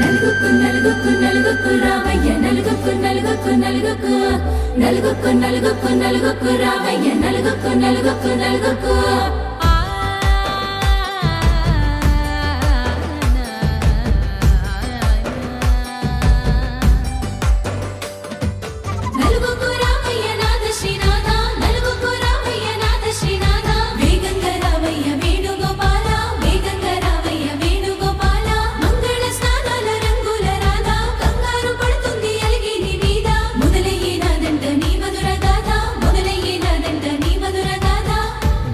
నలుగుకు నలుగుకు నలుగుకు రావయ్య నలుగుకు నలుగుకు నలుగుకు నలుగుకు నలుగుకు నలుగుకు రావయ్య నలుగుకు నలుగుకు నలుగుకు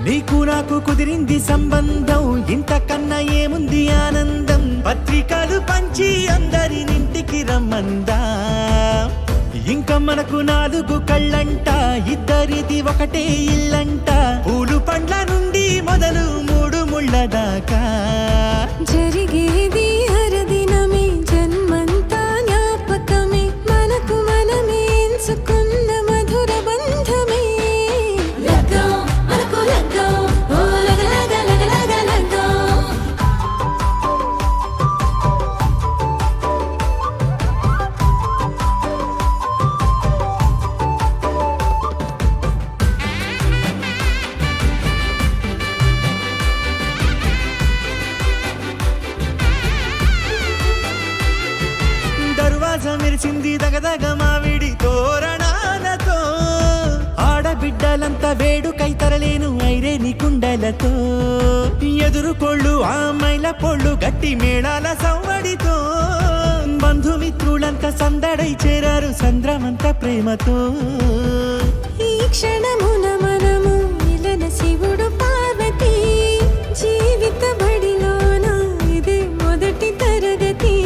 నీకు నాకు కుదిరింది సంబంధం, ఇంతకన్నా ఏముంది ఆనందం. పత్రికలు పంచి అందరినింటికి రమ్మందా, ఇంకా మనకు 4 కళ్ళంట, ఇద్దరిది ఒకటే ఇల్లంట. పూలు పండ్ల నుండి మొదలు 3 ముళ్ళ దాకా జరిగేది హరదినమే, జన్మంతా జ్ఞాపకమే, మనకు మనమే ఎంచుకున్న మధుర బంధమే. మెరిసింది దగదగ మావిడి తోరణాలతో, ఆడబిడ్డలంతా వేడుకై తరలేను ఐరేని కుండలతో. ఎదురుకోళ్ళు ఆ మైల పొళ్ళు గట్టి మేళాల సవ్వడితో, బంధుమిత్రులంతా సందడై చేరారు సంద్రమంత ప్రేమతో. ఈ క్షణమున మనము ఇలన శివుడు పార్వతి, జీవిత బడిలోన ఇదే మొదటి తరగతి.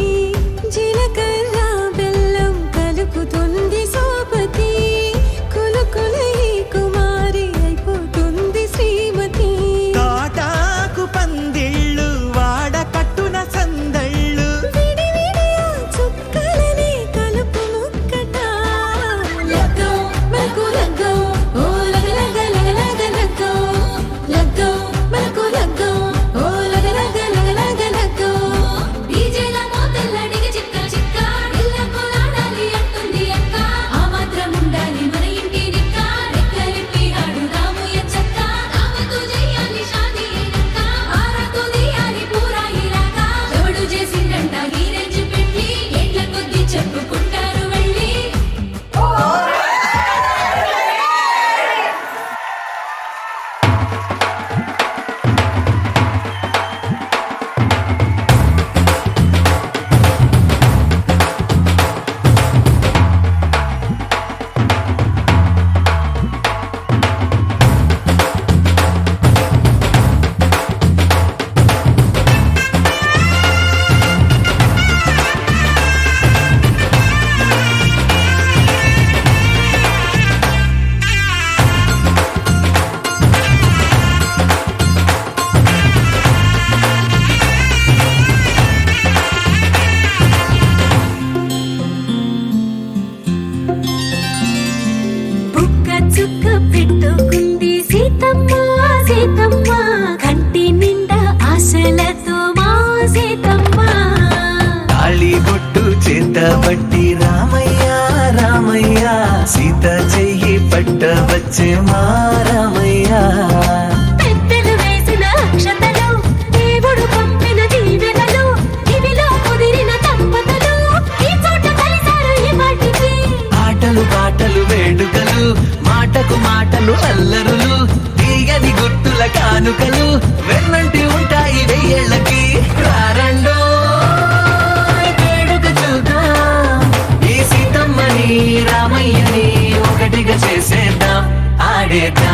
జీలకర్ర బెల్లం కలుపుతుంది సోపతి, కులుకుల ఈ కుమారి అయిపోతుంది శ్రీమతి. తాటాకు పందిళ్ళు వాడ కట్టున సందళ్ళు, విడి విడియా చుక్కలనే కలుపు ముక్కట. లగ్గో మనకు లగ్గో, ఓ లగ లగ లగ లగ లగ్గో. లగ్గో మనకు లగ్గో, ఓ లగ లగ లగ లగ లగ్గో. డీజేల మోతల్ల డిగ చిక్క చిక్క, ఇళ్ళకు నాడాలి అంటుంది అక్క. ఆ మాత్రం ఉండాలి మన ఇంటి నిక్క, రెక్కలిప్పి ఆడుదాము ఎంచక్క. రామతో చెయ్యాలి షాదీ అయినక్క, ఆరాతో తీయాలి పూరాయిలాగా. ఎవడు చేసిండంట గీరెంచి పెట్టి, ఏట్ల కొద్ది చెప్పుకుంటారు వెళ్ళి. బుక్క చుక్క పెట్టుకుంది సీతమ్మ సీతమ్మ, కంటి నిండా ఆశలతో మా సీతమ్మ. తాళి బొట్టు చేతబట్టి రామయ్య రామయ్య, సీత చెయ్యి పట్ట వచ్చే మా రామయ్య. పెద్దలు వేసిన అక్షతలు, దేవుడు పంపిన దీవెనలు, ఇవిలో కుదిరిన దంపతులు ఈ చోట కలిసారు ఈ పాటికి. ఆటలు పాటలు వేడుకలు, మాటకు మాటలు అల్లరులు, తీయని గుర్తుల కానుకలు వెన్నంటి ఉంటాయి వెయ్యేళ్ళకి. రారండో వేడుక చూద్దాం, ఈ సీతమ్మని రామయ్యని ఒకటిగా చేసేద్దాం, ఆడేద్దాం.